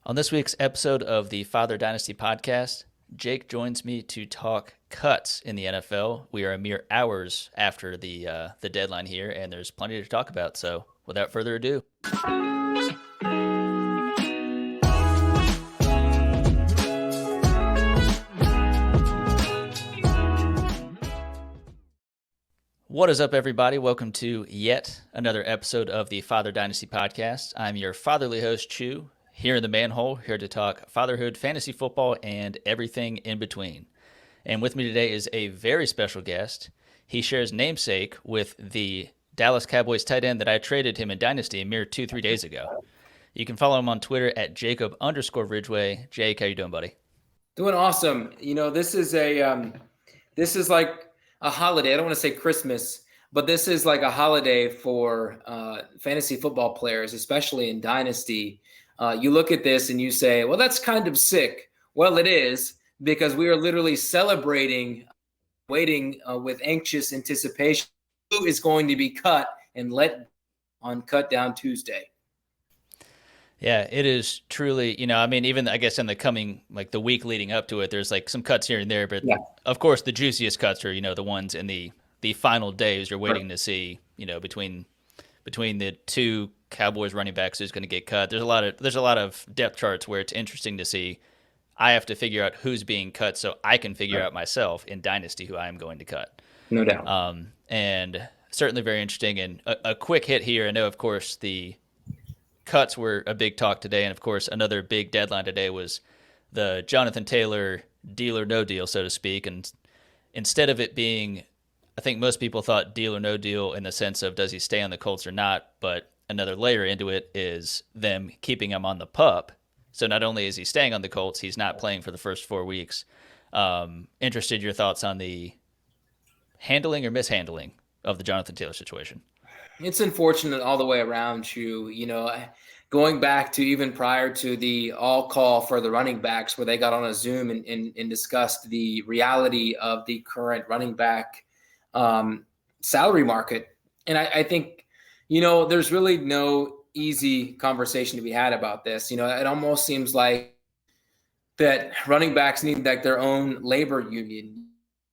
On this week's episode of the Father Dynasty Podcast, Jake joins me to talk cuts in the NFL. We are a mere hours after the deadline here, and there's plenty to talk about. So, without further ado, what is up, everybody? Welcome to yet another episode of the Father Dynasty Podcast. I'm your fatherly host, Chew, here in the manhole, here to talk fatherhood, fantasy football, and everything in between. And with me today is a very special guest. He shares namesake with the Dallas Cowboys tight end that I traded him in Dynasty a mere 2-3 days ago. You can follow him on Twitter at Jacob_Ridgway. Jake, how you doing, buddy? Doing awesome. You know, this is like a holiday. I don't want to say Christmas, but this is like a holiday for fantasy football players, especially in Dynasty. You look at this and you say, well, that's kind of sick. Well, it is, because we are literally celebrating, waiting with anxious anticipation who is going to be cut and let on Cut Down Tuesday. Yeah, it is truly, even I guess in the coming, like the week leading up to it, there's like some cuts here and there, but Of course the juiciest cuts are, the ones in the final days you're waiting to see, between the two Cowboys running backs who's going to get cut. There's a lot of depth charts where it's interesting to see. I have to figure out who's being cut so I can figure out myself in Dynasty who I am going to cut. No doubt. And certainly very interesting. And a quick hit here. I know, of course, the cuts were a big talk today, and of course another big deadline today was the Jonathan Taylor deal or no deal, so to speak. And instead of it being, I think most people thought deal or no deal in the sense of does he stay on the Colts or not, but another layer into it is them keeping him on the pup. So not only is he staying on the Colts, he's not playing for the first 4 weeks. Interested in your thoughts on the handling or mishandling of the Jonathan Taylor situation. It's unfortunate all the way around, you. Going back to even prior to the all call for the running backs, where they got on a Zoom and discussed the reality of the current running back salary market. And I think, there's really no easy conversation to be had about this. It almost seems like that running backs need like their own labor union.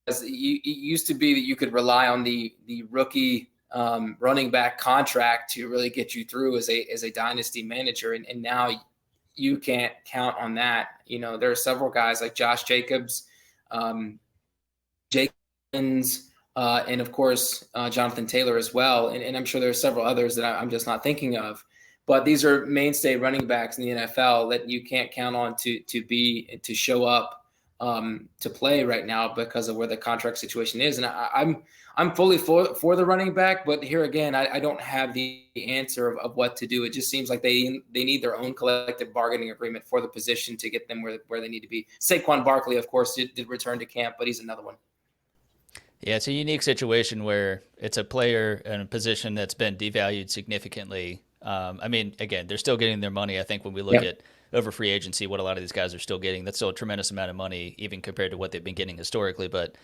It used to be that you could rely on the rookie running back contract to really get you through as a dynasty manager. And now you can't count on that. There are several guys like Josh Jacobs, Jenkins, and of course, Jonathan Taylor as well. And I'm sure there are several others that I'm just not thinking of. But these are mainstay running backs in the NFL that you can't count on to show up to play right now because of where the contract situation is. And I'm fully for the running back, but here again, I don't have the answer of what to do. It just seems like they need their own collective bargaining agreement for the position to get them where they need to be. Saquon Barkley, of course, did return to camp, but he's another one. Yeah, it's a unique situation where it's a player in a position that's been devalued significantly. Again, they're still getting their money. I think when we look at over free agency, what a lot of these guys are still getting, that's still a tremendous amount of money, even compared to what they've been getting historically. But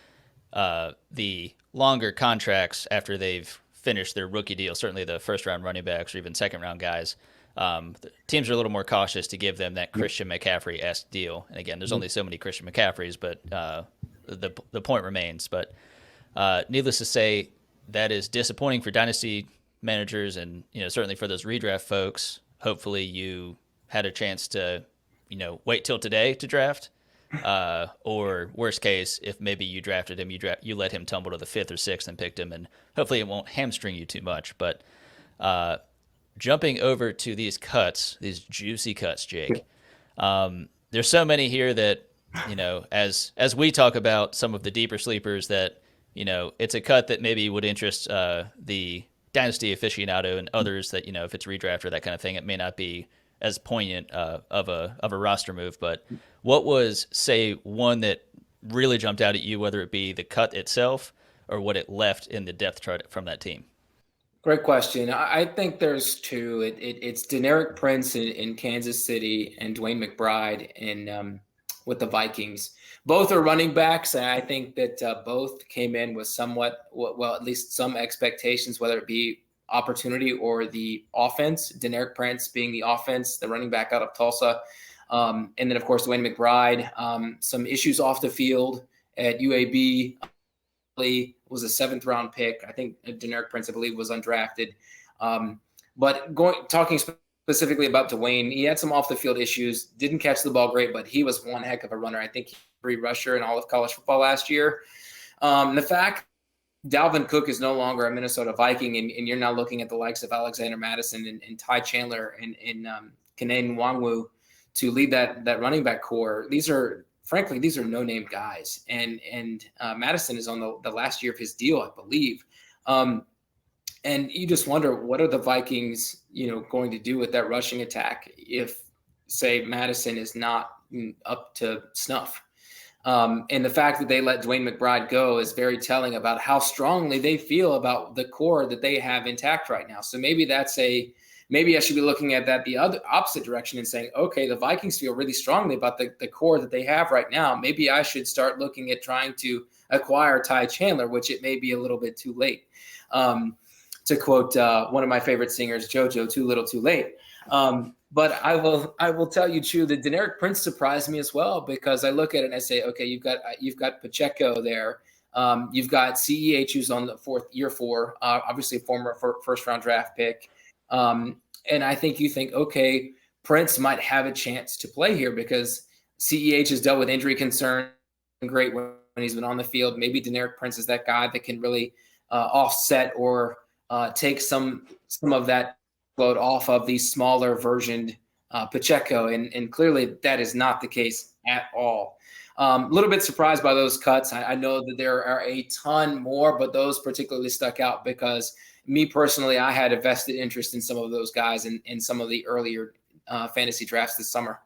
the longer contracts after they've finished their rookie deal, certainly the first-round running backs or even second-round guys, the teams are a little more cautious to give them that Christian McCaffrey-esque deal. And again, there's only so many Christian McCaffreys, but the point remains. But needless to say, that is disappointing for dynasty managers, and certainly for those redraft folks. Hopefully, you had a chance to wait till today to draft, or worst case, if maybe you drafted him, you let him tumble to the 5th or 6th and picked him, and hopefully it won't hamstring you too much. But jumping over to these cuts, these juicy cuts, Jake. There's so many here that as we talk about some of the deeper sleepers that it's a cut that maybe would interest the dynasty aficionado and others that if it's redraft or that kind of thing, it may not be as poignant of a roster move. But what was, say, one that really jumped out at you, whether it be the cut itself or what it left in the depth chart from that team? Great question. I think there's two. It's Deneric Prince in Kansas City and Dewayne McBride with the Vikings. Both are running backs, and I think that both came in with somewhat, well, at least some expectations, whether it be opportunity or the offense. Deneric Prince being the offense, the running back out of Tulsa. And then, of course, Dewayne McBride, some issues off the field at UAB. Was a 7th round pick. I think Deneric Prince, I believe, was undrafted. But talking specifically about Dewayne, he had some off the field issues, didn't catch the ball great, but he was one heck of a runner. I think he was a free rusher in all of college football last year. The fact Dalvin Cook is no longer a Minnesota Viking, and you're now looking at the likes of Alexander Madison and Ty Chandler and Kenen Nwangwu to lead that running back core. These are no-name guys. And Madison is on the last year of his deal, I believe. And you just wonder, what are the Vikings, going to do with that rushing attack if, say, Madison is not up to snuff? And the fact that they let Dewayne McBride go is very telling about how strongly they feel about the core that they have intact right now. So maybe maybe I should be looking at that the other opposite direction and saying, okay, the Vikings feel really strongly about the core that they have right now. Maybe I should start looking at trying to acquire Ty Chandler, which it may be a little bit too late. To quote one of my favorite singers, JoJo, "Too little, too late." But I will tell you, Chu, that Deneric Prince surprised me as well, because I look at it and I say, okay, you've got Pacheco there. You've got CEH, who's on the year 4, obviously a former first round draft pick. And I think you think, okay, Prince might have a chance to play here because CEH has dealt with injury concern great when he's been on the field. Maybe Deneric Prince is that guy that can really offset or take some of that load off of the smaller versioned Pacheco. And clearly that is not the case at all. A little bit surprised by those cuts. I know that there are a ton more, but those particularly stuck out because me personally, I had a vested interest in some of those guys in some of the earlier fantasy drafts this summer.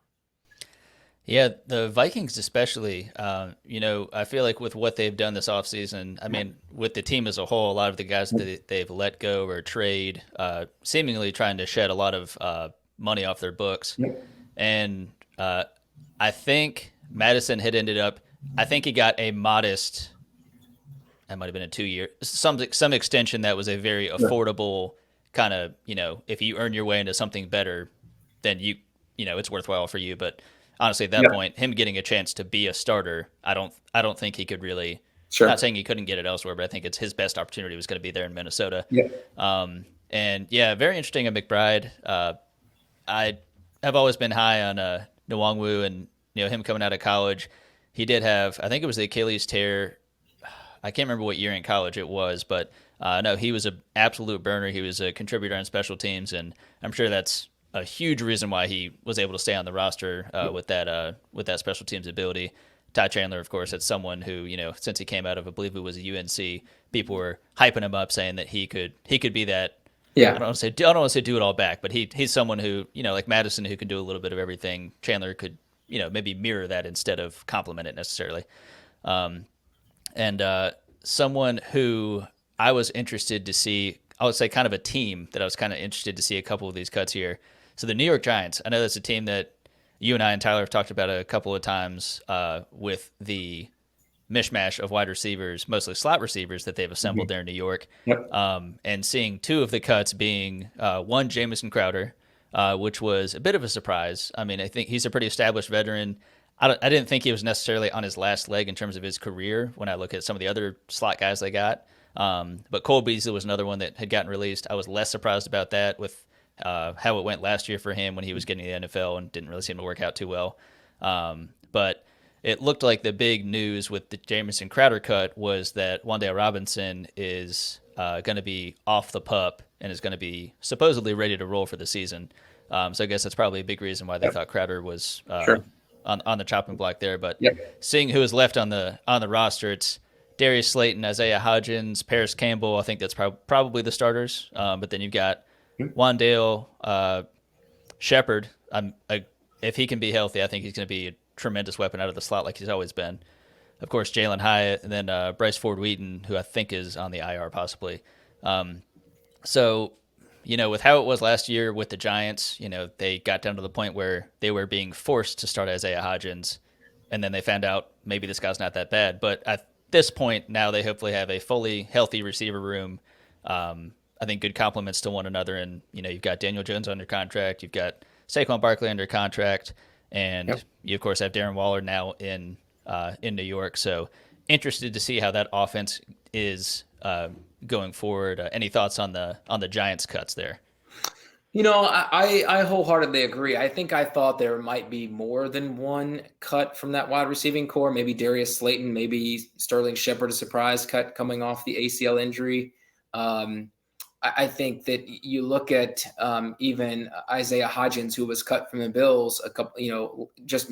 Yeah, the Vikings especially, I feel like with what they've done this offseason, I mean, with the team as a whole, a lot of the guys that they've let go or trade, seemingly trying to shed a lot of money off their books. Yep. And I think Madison had ended up, I think he got a modest, that might have been a 2-year, some extension that was a very affordable kind of, if you earn your way into something better, then it's worthwhile for you. But honestly, at that point, him getting a chance to be a starter, I don't think he could really. Sure. Not saying he couldn't get it elsewhere, but I think it's his best opportunity was going to be there in Minnesota. Yeah. And very interesting at McBride. I have always been high on Nwangwu and him coming out of college. He did have, I think it was the Achilles tear. I can't remember what year in college it was, but no, he was an absolute burner. He was a contributor on special teams, and I'm sure that's a huge reason why he was able to stay on the roster with that special teams ability. Ty Chandler, of course, that's someone who, since he came out of, I believe it was a UNC, people were hyping him up, saying that he could be that. Yeah. I don't want to say do it all back, but he's someone who, like Madison, who can do a little bit of everything. Chandler could, maybe mirror that instead of complement it necessarily. And someone who I was interested to see, I would say kind of a team that I was kind of interested to see a couple of these cuts here. So the New York Giants, I know that's a team that you and I and Tyler have talked about a couple of times with the mishmash of wide receivers, mostly slot receivers that they've assembled there in New York. Yep. And seeing 2 of the cuts being one, Jamison Crowder, which was a bit of a surprise. I mean, I think he's a pretty established veteran. I didn't think he was necessarily on his last leg in terms of his career when I look at some of the other slot guys they got. But Cole Beasley was another one that had gotten released. I was less surprised about that with how it went last year for him when he was getting the NFL and didn't really seem to work out too well. But it looked like the big news with the Jamison Crowder cut was that Wan'Dale Robinson is going to be off the pup and is going to be supposedly ready to roll for the season. So I guess that's probably a big reason why they thought Crowder was on the chopping block there. But seeing who is left on the roster, it's Darius Slayton, Isaiah Hodgins, Paris Campbell. I think that's probably the starters. But then you've got Wan'Dale Shepard. If he can be healthy, I think he's going to be a tremendous weapon out of the slot like he's always been. Of course, Jalen Hyatt, and then Bryce Ford-Wheaton, who I think is on the IR possibly. So, with how it was last year with the Giants, they got down to the point where they were being forced to start Isaiah Hodgins, and then they found out maybe this guy's not that bad. But at this point, now they hopefully have a fully healthy receiver room. I think good compliments to one another. And, you've got Daniel Jones under contract. You've got Saquon Barkley under contract. and Yep. you of course have Darren Waller now in New York. So interested to see how that offense is going forward. Any thoughts on the Giants' cuts there? I wholeheartedly agree. I thought there might be more than one cut from that wide receiving core. Maybe Darius Slayton, maybe Sterling Shepard, a surprise cut coming off the ACL injury. I think that you look at even Isaiah Hodgins, who was cut from the Bills a couple, just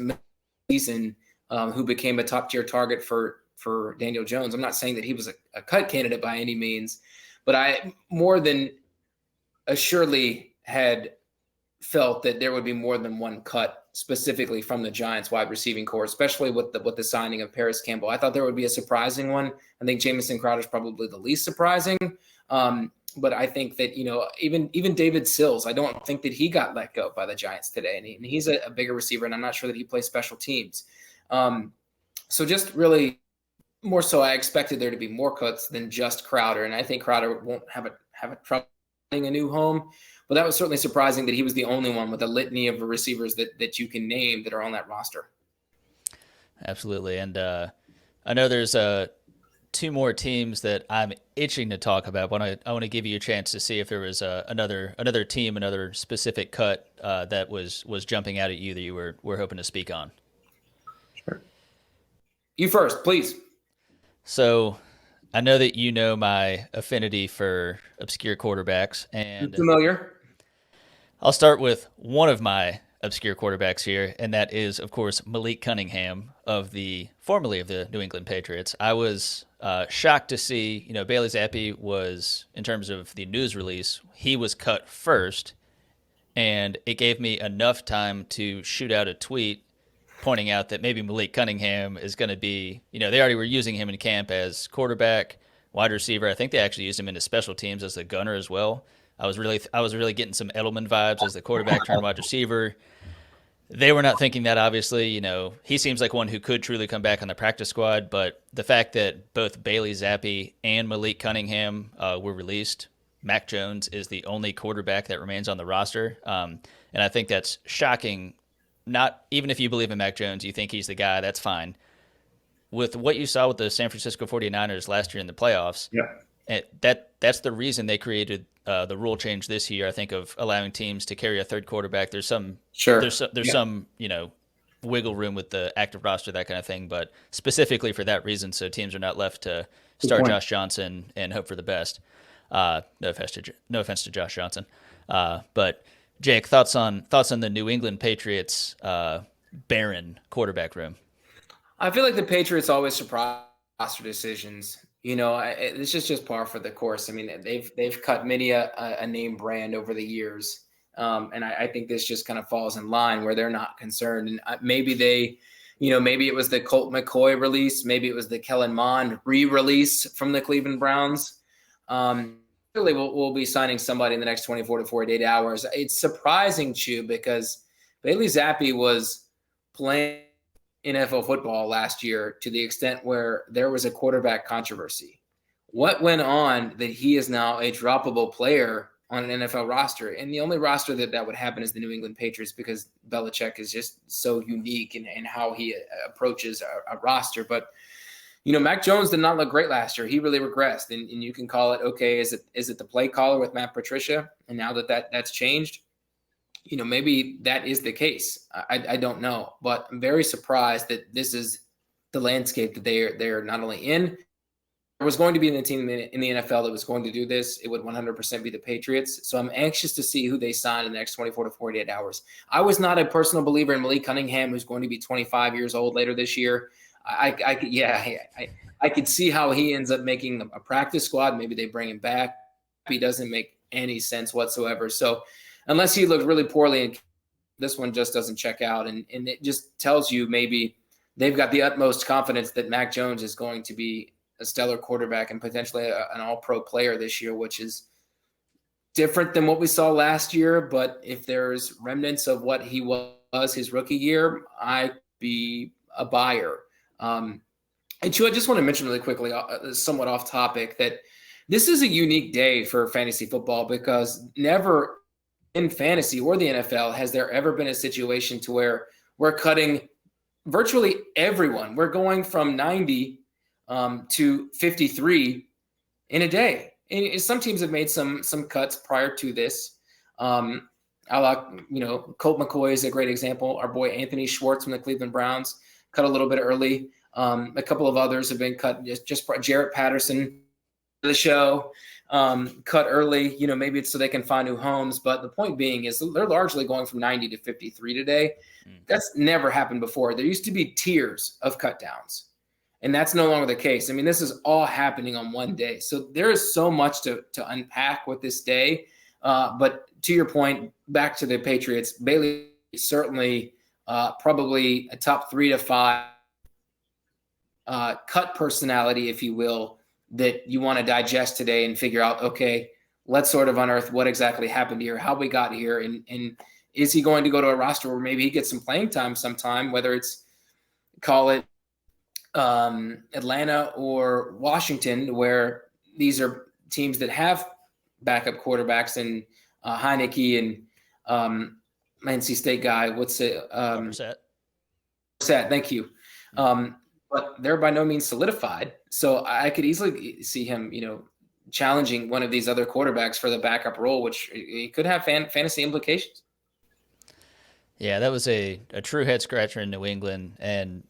season, who became a top tier target for Daniel Jones. I'm not saying that he was a cut candidate by any means, but I more than assuredly had felt that there would be more than one cut specifically from the Giants wide receiving core, especially with the signing of Paris Campbell. I thought there would be a surprising one. I think Jamison Crowder is probably the least surprising. But I think that, even David Sills, I don't think that he got let go by the Giants today. And he's a bigger receiver, and I'm not sure that he plays special teams. So just really more so I expected there to be more cuts than just Crowder. And I think Crowder won't have a trouble finding a new home. But that was certainly surprising that he was the only one with a litany of receivers that you can name that are on that roster. Absolutely. And I know there's two more teams that I'm itching to talk about, but I want to give you a chance to see if there was another team, another specific cut that was jumping out at you that you were hoping to speak on. Sure. You first, please. So I know that you know my affinity for obscure quarterbacks, and I'm familiar. I'll start with one of my obscure quarterbacks here, and that is, of course, Malik Cunningham formerly of the New England Patriots. I was shocked to see, Bailey Zappe was, in terms of the news release, he was cut first, and it gave me enough time to shoot out a tweet pointing out that maybe Malik Cunningham is going to be, they already were using him in camp as quarterback, wide receiver. I think they actually used him into special teams as the gunner as well. I was really getting some Edelman vibes as the quarterback turned wide receiver. They were not thinking that, obviously. He seems like one who could truly come back on the practice squad, but the fact that both Bailey Zappe and Malik Cunningham were released, Mac Jones is the only quarterback that remains on the roster. And I think that's shocking. Not even if you believe in Mac Jones, you think he's the guy, that's fine. With what you saw with the San Francisco 49ers last year in the playoffs, that's the reason they created the rule change this year, I think, of allowing teams to carry a third quarterback. There's some wiggle room with the active roster, that kind of thing, but specifically for that reason, so teams are not left to start Josh Johnson and hope for the best. No offense to Josh Johnson, but Jake, thoughts on the New England Patriots barren quarterback room? I feel like the Patriots always surprise roster decisions. It's just par for the course. I mean, they've cut many a name brand over the years, and I think this just kind of falls in line where they're not concerned. And maybe maybe it was the Colt McCoy release, maybe it was the Kellen Mond re-release from the Cleveland Browns. Really, we'll be signing somebody in the next 24 to 48 hours. It's surprising, Chew, because Bailey Zappe was playing NFL football last year to the extent where there was a quarterback controversy. What went on that he is now a droppable player on an NFL roster? And the only roster that would happen is the New England Patriots, because Belichick is just so unique in how he approaches a roster. But Mac Jones did not look great last year. He really regressed, and you can call it, okay, is it the play caller with Matt Patricia? And now that's changed, maybe that is the case. I don't know, but I'm very surprised that this is the landscape that they're not only in. There was going to be a team in the NFL that was going to do this. It would 100% be the Patriots. So I'm anxious to see who they sign in the next 24 to 48 hours. I was not a personal believer in Malik Cunningham, who's going to be 25 years old later this year. I could see how he ends up making a practice squad. Maybe they bring him back. He doesn't make any sense whatsoever. So unless he looked really poorly, and this one just doesn't check out. And it just tells you maybe they've got the utmost confidence that Mac Jones is going to be a stellar quarterback and potentially an all-pro player this year, which is different than what we saw last year. But if there's remnants of what he was his rookie year, I'd be a buyer. And Chu, I just want to mention really quickly, somewhat off topic, that this is a unique day for fantasy football, because never in fantasy or the NFL has there ever been a situation to where we're cutting virtually everyone. We're going from 90 to 53 in a day. And some teams have made some cuts prior to this. Colt McCoy is a great example. Our boy Anthony Schwartz from the Cleveland Browns cut a little bit early. A couple of others have been cut. Just Jarrett Patterson, the show, cut early. Maybe it's so they can find new homes. But the point being is they're largely going from 90 to 53 today. That's never happened before. There used to be tiers of cut downs, and that's no longer the case. I mean, this is all happening on one day. So there is so much to unpack with this day. But to your point, back to the Patriots, Bailey is certainly probably a top 3 to 5 cut personality, if you will, that you want to digest today and figure out, okay, let's sort of unearth what exactly happened here, how we got here, and is he going to go to a roster where maybe he gets some playing time sometime, whether it's, call it Atlanta or Washington, where these are teams that have backup quarterbacks, and Heineke and NC State guy, what's it? Brissett. Thank you. But they're by no means solidified. So I could easily see him, challenging one of these other quarterbacks for the backup role, which it could have fantasy implications. Yeah, that was a true head scratcher in New England. And,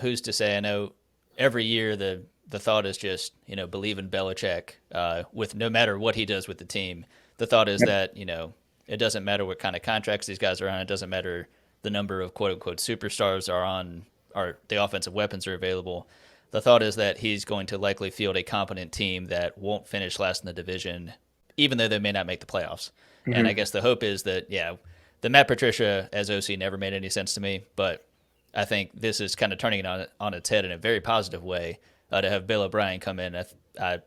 who's to say? I know every year the thought is just, believe in Belichick with no matter what he does with the team. The thought is that, it doesn't matter what kind of contracts these guys are on. It doesn't matter the number of quote unquote superstars are on, or the offensive weapons are available. The thought is that he's going to likely field a competent team that won't finish last in the division, even though they may not make the playoffs. Mm-hmm. And I guess the hope is that, the Matt Patricia as OC never made any sense to me, but I think this is kind of turning it on its head in a very positive way to have Bill O'Brien come in. I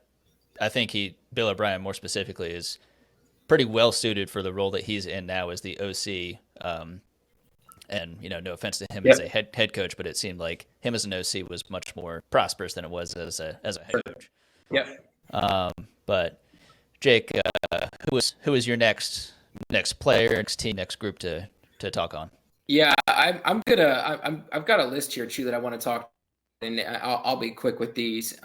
think Bill O'Brien more specifically is pretty well suited for the role that he's in now as the OC. And no offense to him as a head coach, but it seemed like him as an OC was much more prosperous than it was as a head coach. Yeah. But Jake, who is your next player, next team, next group to talk on? Yeah, I've got a list here too that I want to talk, and I'll be quick with these.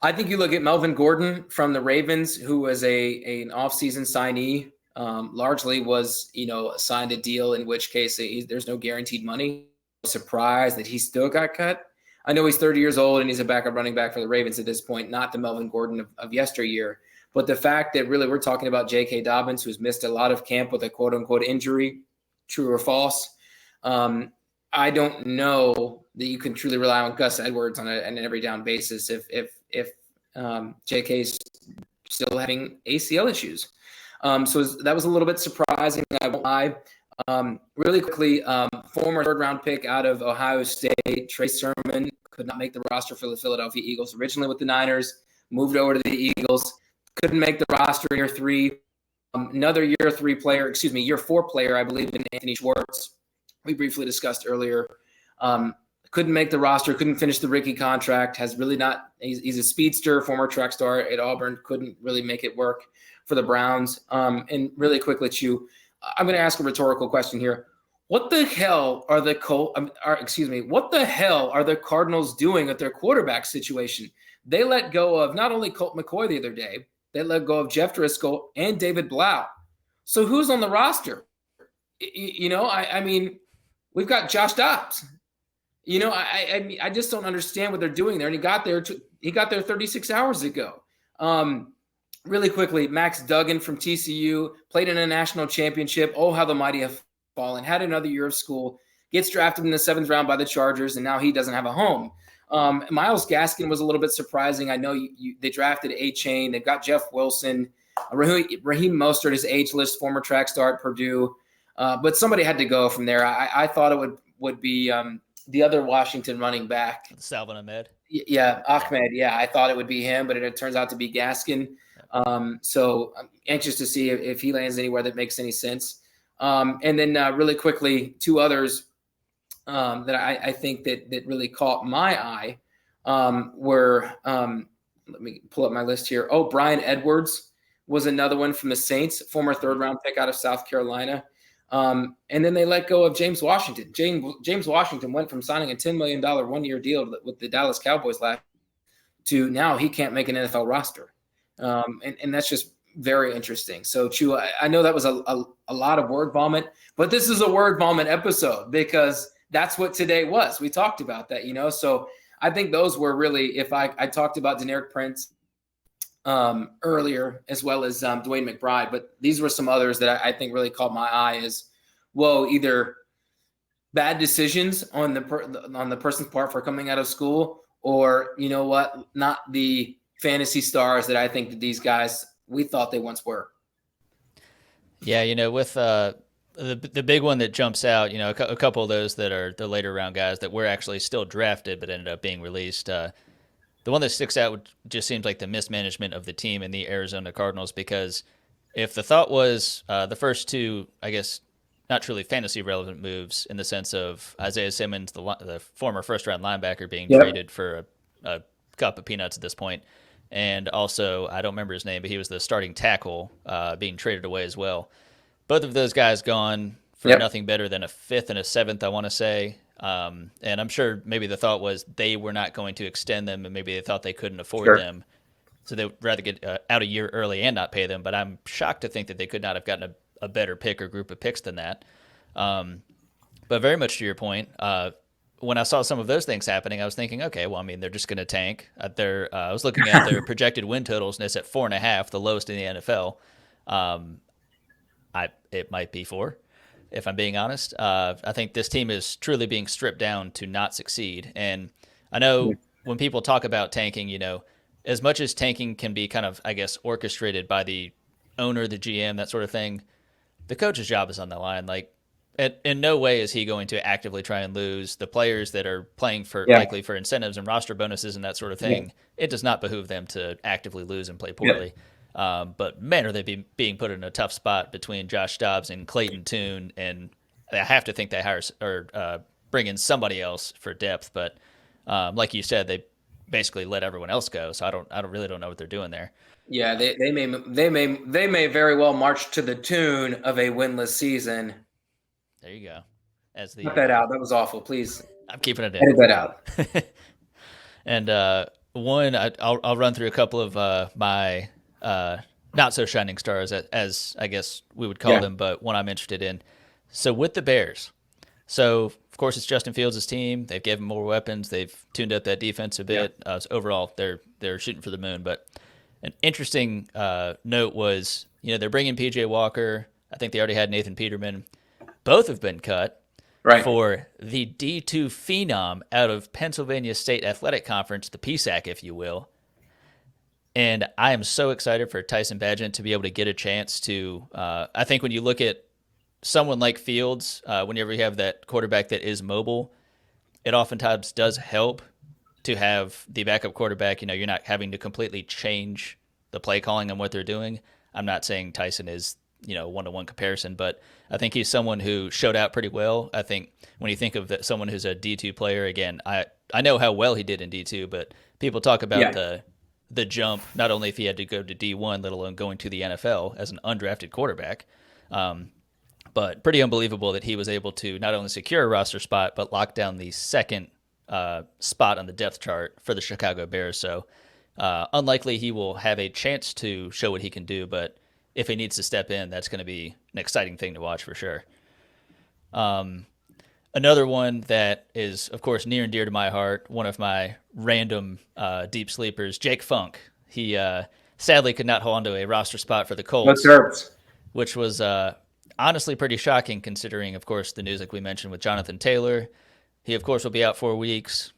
I think you look at Melvin Gordon from the Ravens, who was an offseason signee. Largely was, signed a deal in which case there's no guaranteed money. Surprised that he still got cut. I know he's 30 years old and he's a backup running back for the Ravens at this point, not the Melvin Gordon of yesteryear. But the fact that really we're talking about J.K. Dobbins, who's missed a lot of camp with a quote-unquote injury, true or false. I don't know that you can truly rely on Gus Edwards on an every down basis if J.K.'s still having ACL issues. So that was a little bit surprising. I won't lie. Really quickly, former third-round pick out of Ohio State, Trey Sermon, could not make the roster for the Philadelphia Eagles. Originally with the Niners, moved over to the Eagles, couldn't make the roster in year 3. Another year 4 player, I believe, in Anthony Schwartz. We briefly discussed earlier. Couldn't make the roster, couldn't finish the rookie contract, he's a speedster, former track star at Auburn, couldn't really make it work for the Browns. And really quickly, Chew, I'm going to ask a rhetorical question here. What the hell are the Cardinals doing at their quarterback situation? They let go of not only Colt McCoy the other day, they let go of Jeff Driscoll and David Blau. So who's on the roster? I mean, we've got Josh Dobbs. I just don't understand what they're doing there. And he got there 36 hours ago. Really quickly, Max Duggan from TCU played in a national championship. Oh, how the mighty have fallen. Had another year of school. Gets drafted in the 7th round by the Chargers, and now he doesn't have a home. Myles Gaskin was a little bit surprising. I know they drafted A-Chain. They've got Jeff Wilson. Raheem Mostert is ageless, former track star at Purdue. But somebody had to go from there. I thought it would be the other Washington running back. Salvin Ahmed. Yeah, Ahmed. Yeah, I thought it would be him, but it turns out to be Gaskin. So I'm anxious to see if he lands anywhere that makes any sense. And then really quickly, 2 others that I think that really caught my eye were let me pull up my list here. Oh, Brian Edwards was another one from the Saints, former 3rd-round pick out of South Carolina. And then they let go of James Washington. James Washington went from signing a $10 million 1-year deal with the Dallas Cowboys last to now he can't make an NFL roster. And that's just very interesting. So, Chew, I know that was a lot of word vomit, but this is a word vomit episode because that's what today was. We talked about that, So I think those were really, if I talked about Deneric Prince earlier, as well as Dewayne McBride, but these were some others that I think really caught my eye as, whoa, either bad decisions on the person's part for coming out of school, or not the fantasy stars that I think that these guys we thought they once were. Yeah, with the big one that jumps out, a couple of those that are the later round guys that were actually still drafted but ended up being released. The one that sticks out just seems like the mismanagement of the team in the Arizona Cardinals, because if the thought was the first two, I guess, not truly fantasy relevant moves in the sense of Isaiah Simmons, the former first-round linebacker, being traded for a cup of peanuts at this point, and also, I don't remember his name, but he was the starting tackle being traded away as well. Both of those guys gone for nothing better than a fifth and a seventh, I want to say. And I'm sure maybe the thought was they were not going to extend them, and maybe they thought they couldn't afford them. So they would rather get out a year early and not pay them. But I'm shocked to think that they could not have gotten a better pick or group of picks than that. But very much to your point, when I saw some of those things happening, I was thinking, okay, well, I mean, they're just going to tank. I was looking at their projected win totals, and it's at 4.5, the lowest in the NFL. It might be 4, if I'm being honest. I think this team is truly being stripped down to not succeed. And I know when people talk about tanking, as much as tanking can be kind of, I guess, orchestrated by the owner, the GM, that sort of thing, the coach's job is on the line. Like, in no way is he going to actively try and lose. The players that are playing likely for incentives and roster bonuses and that sort of thing, it does not behoove them to actively lose and play poorly. But man, are they being put in a tough spot between Josh Dobbs and Clayton Tune, and I have to think they hire or bring in somebody else for depth. But like you said, they basically let everyone else go. So I really don't know what they're doing there. Yeah, they may very well march to the tune of a winless season. There you go. Cut that out. That was awful. Please. I'm keeping it in. Edit that out. And one, I'll run through a couple of my not so shining stars, as I guess we would call them, but one I'm interested in. So with the Bears, so of course it's Justin Fields' team. They've given more weapons. They've tuned up that defense a bit. So overall, they're shooting for the moon. But an interesting note was, they're bringing PJ Walker. I think they already had Nathan Peterman. Both have been cut for the D2 phenom out of Pennsylvania State Athletic Conference, the PSAC, if you will. And I am so excited for Tyson Bagent to be able to get a chance to I think when you look at someone like Fields, whenever you have that quarterback that is mobile, it oftentimes does help to have the backup quarterback. You're not having to completely change the play calling on what they're doing. I'm not saying Tyson is one-to-one comparison, but I think he's someone who showed out pretty well. I think when you think of someone who's a D2 player, again, I know how well he did in D2, but people talk about the jump, not only if he had to go to D1, let alone going to the NFL as an undrafted quarterback. But pretty unbelievable that he was able to not only secure a roster spot, but lock down the second spot on the depth chart for the Chicago Bears. So unlikely he will have a chance to show what he can do, but if he needs to step in, that's going to be an exciting thing to watch for sure. Another one that is, of course, near and dear to my heart, one of my random deep sleepers, Jake Funk. He sadly could not hold on to a roster spot for the Colts, which was honestly pretty shocking considering, of course, the news like we mentioned with Jonathan Taylor. He, of course, will be out 4 weeks.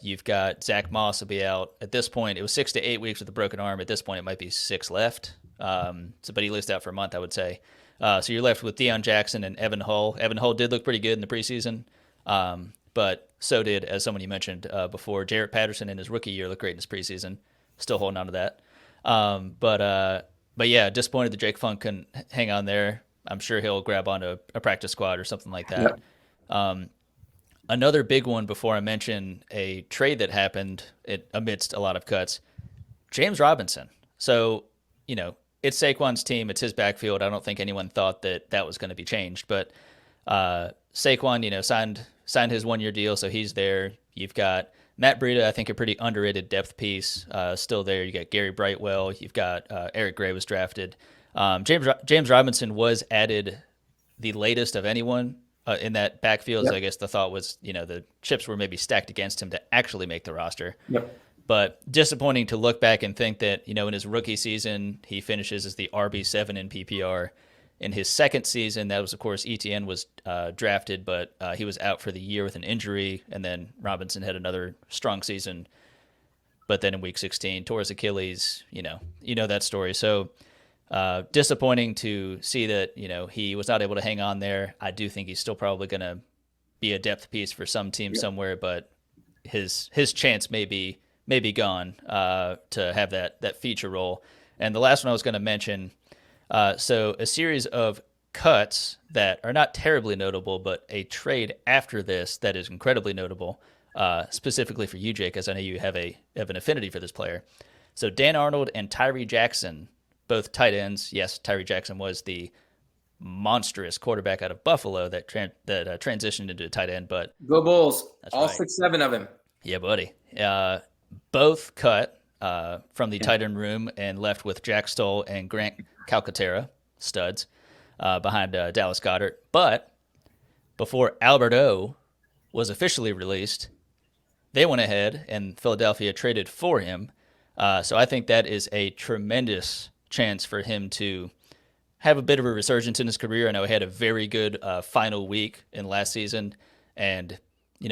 You've got Zach Moss will be out. At this point, it was 6 to 8 weeks with a broken arm. At this point, it might be 6 left. But he lists out for a month, I would say. So you're left with Deon Jackson and Evan Hull. Evan Hull did look pretty good in the preseason, but so did, as someone you mentioned before, Jarrett Patterson in his rookie year looked great in his preseason. Still holding on to that. But yeah, disappointed that Jake Funk couldn't hang on there. I'm sure he'll grab onto a practice squad or something like that. Another big one before I mention a trade that happened amidst a lot of cuts, James Robinson. So, it's Saquon's team. It's his backfield. I don't think anyone thought that was going to be changed. But Saquon, signed his 1 year deal, so he's there. You've got mcbride, I think a pretty underrated depth piece, still there. You got Gary Brightwell. You've got Eric Gray was drafted. James Robinson was added the latest of anyone in that backfield. Yep. So I guess the thought was, the chips were maybe stacked against him to actually make the roster. Yep. But disappointing to look back and think that, in his rookie season, he finishes as the RB7 in PPR. In his second season, that was, of course, Etienne was drafted, but he was out for the year with an injury. And then Robinson had another strong season. But then in week 16, tore his Achilles, you know that story. So disappointing to see that, he was not able to hang on there. I do think he's still probably going to be a depth piece for some team somewhere, but his chance may be gone to have that feature role. And the last one I was going to mention, so a series of cuts that are not terribly notable, but a trade after this that is incredibly notable, specifically for you, Jake, as I know you have an affinity for this player. So Dan Arnold and Tyree Jackson, both tight ends. Yes, Tyree Jackson was the monstrous quarterback out of Buffalo that transitioned into a tight end. But go Bulls! All right. 6'7" of him. Yeah, buddy. Both cut from the tight end room and left with Jack Stoll and Grant Calcaterra, studs, behind Dallas Goedert. But before Albert O was officially released, they went ahead and Philadelphia traded for him. So I think that is a tremendous chance for him to have a bit of a resurgence in his career. I know he had a very good final week in last season. And,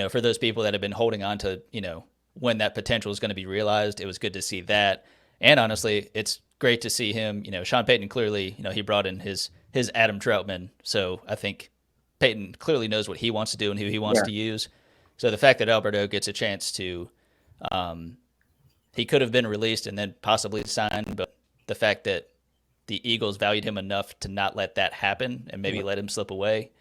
for those people that have been holding on to, when that potential is going to be realized, it was good to see that. And honestly, it's great to see him. Sean Payton clearly, he brought in his Adam Troutman. So I think Payton clearly knows what he wants to do and who he wants to use. So the fact that Alberto gets a chance to, he could have been released and then possibly signed, but the fact that the Eagles valued him enough to not let that happen and maybe let him slip away.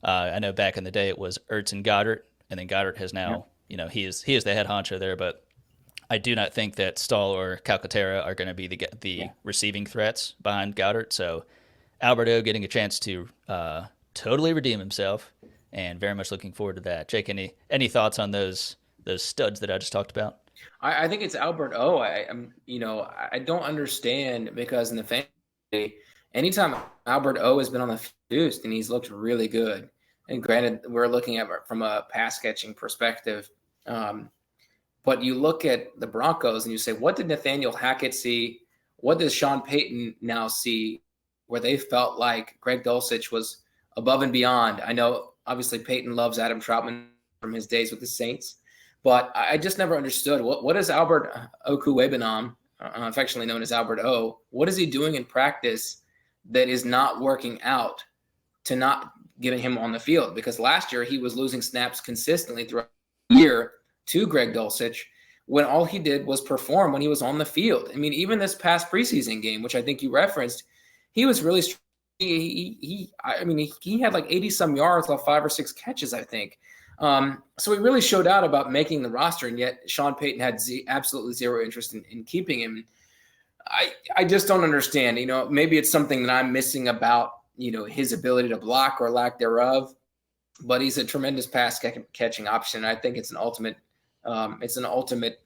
I know back in the day it was Ertz and Goddard, and then Goddard has now, he is the head honcho there, but I do not think that Stahl or Calcaterra are going to be the receiving threats behind Goddard. So Alberto getting a chance to totally redeem himself, and very much looking forward to that. Jake, any thoughts on those studs that I just talked about? I think it's Albert O. I don't understand, because in the fantasy, anytime Albert O has been on the field, and he's looked really good. And granted, we're looking at it from a pass catching perspective. But you look at the Broncos and you say, what did Nathaniel Hackett see? What does Sean Payton now see, where they felt like Greg Dulcich was above and beyond? I know, obviously, Payton loves Adam Troutman from his days with the Saints, but I just never understood what is Albert Okwuegbunam, affectionately known as Albert O, what is he doing in practice that is not working out to not getting him on the field? Because last year he was losing snaps consistently throughout the year to Greg Dulcich, when all he did was perform when he was on the field. I mean, even this past preseason game, which I think you referenced, he was really he had like 80 some yards off 5 or 6 catches, I think. So he really showed out about making the roster, and yet Sean Payton had absolutely zero interest in keeping him. I just don't understand. Maybe it's something that I'm missing about his ability to block or lack thereof, but he's a tremendous pass catching option. I think it's an ultimate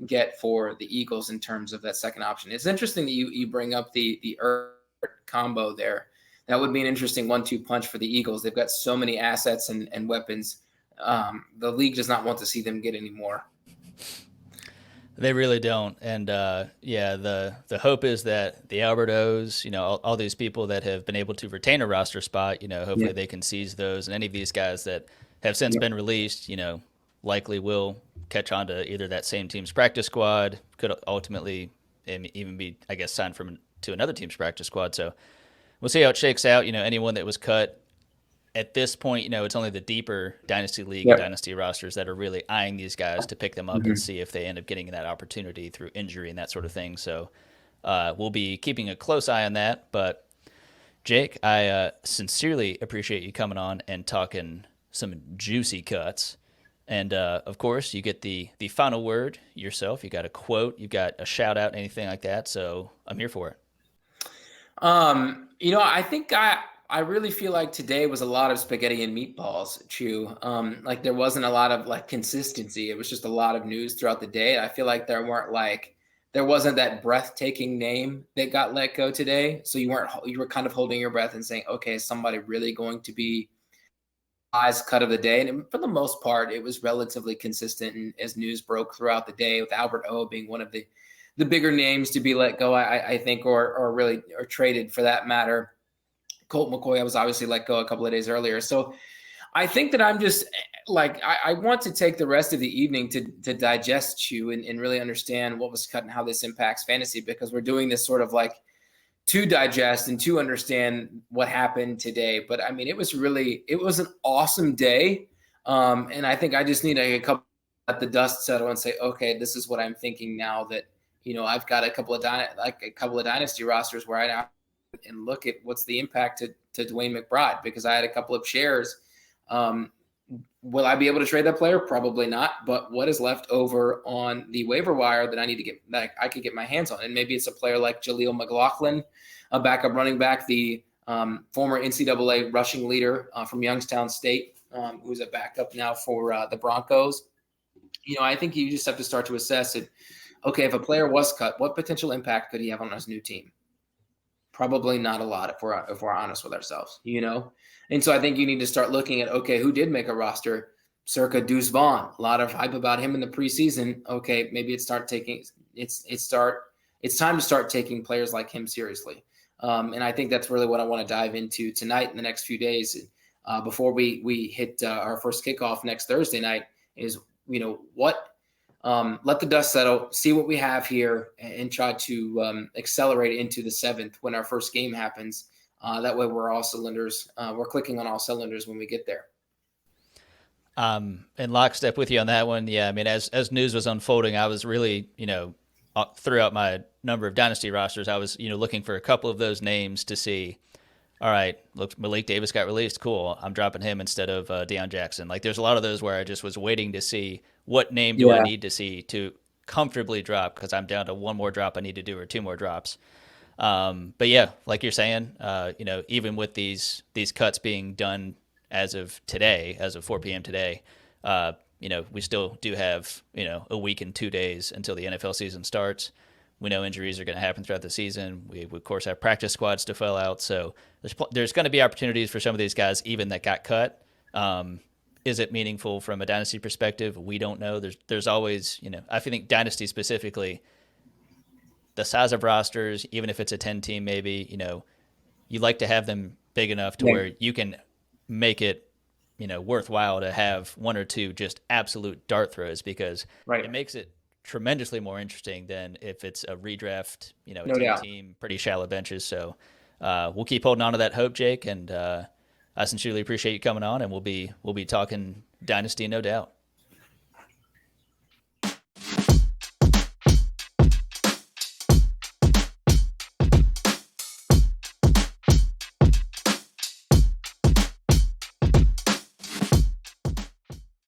get for the Eagles in terms of that second option. It's interesting that you bring up the combo there. That would be an interesting 1-2 punch for the Eagles. They've got so many assets and weapons. The league does not want to see them get any more. They really don't. And the hope is that the Albertos, all these people that have been able to retain a roster spot, hopefully they can seize those. And any of these guys that have since been released, likely will catch on to either that same team's practice squad, could ultimately even be, I guess, signed to another team's practice squad. So we'll see how it shakes out. Anyone that was cut at this point, it's only the deeper Dynasty League and Dynasty rosters that are really eyeing these guys to pick them up and see if they end up getting that opportunity through injury and that sort of thing. So we'll be keeping a close eye on that. But, Jake, I sincerely appreciate you coming on and talking some juicy cuts. And, of course, you get the final word yourself. You got a quote, you got a shout-out, anything like that. So I'm here for it. I think I really feel like today was a lot of spaghetti and meatballs, Chew. Like there wasn't a lot of like consistency. It was just a lot of news throughout the day. I feel like there wasn't that breathtaking name that got let go today. So you were kind of holding your breath and saying, okay, is somebody really going to be eyes cut of the day? And for the most part, it was relatively consistent. And as news broke throughout the day, with Albert O being one of the bigger names to be let go, I think, or traded for that matter. Colt McCoy was obviously let go a couple of days earlier. So I think that I'm just like, I want to take the rest of the evening to digest you and really understand what was cut and how this impacts fantasy, because we're doing this sort of like to digest and to understand what happened today. But I mean, it was an awesome day. And I think I just need a couple let the dust settle and say, okay, this is what I'm thinking now that, I've got a couple of dynasty rosters where I now and look at what's the impact to Dewayne McBride, because I had a couple of shares. Will I be able to trade that player? Probably not. But what is left over on the waiver wire that I need to get, that I could get my hands on? And maybe it's a player like Jaleel McLaughlin, a backup running back, the former NCAA rushing leader from Youngstown State, who's a backup now for the Broncos. I think you just have to start to assess it. Okay, if a player was cut, what potential impact could he have on his new team? Probably not a lot if we're honest with ourselves, And so I think you need to start looking at, okay, who did make a roster? Circa Deuce Vaughn. A lot of hype about him in the preseason. Okay, maybe it's time to start taking players like him seriously. And I think that's really what I want to dive into tonight in the next few days before we hit our first kickoff next Thursday night is, what. Let the dust settle, see what we have here, and try to accelerate into the 7th when our first game happens. That way we're clicking on all cylinders when we get there. In lockstep with you on that one. Yeah, I mean, as news was unfolding, I was really, throughout my number of dynasty rosters, I was, looking for a couple of those names to see, all right, look, Malik Davis got released. Cool. I'm dropping him instead of Deon Jackson. Like there's a lot of those where I just was waiting to see what name do I need to see to comfortably drop, because I'm down to one more drop I need to do or two more drops. But yeah, like you're saying, even with these cuts being done as of today, as of 4 p.m. today, we still do have, a week and 2 days until the NFL season starts. We know injuries are going to happen throughout the season. We of course have practice squads to fill out. So there's going to be opportunities for some of these guys, even that got cut. Is it meaningful from a dynasty perspective? We don't know. There's always, I think dynasty specifically, the size of rosters, even if it's a 10 team, maybe, you like to have them big enough to where you can make it, worthwhile to have one or two just absolute dart throws, because it makes it tremendously more interesting than if it's a redraft, a No doubt. team, pretty shallow benches. So we'll keep holding on to that hope, Jake, and I sincerely appreciate you coming on, and we'll be talking dynasty, no doubt.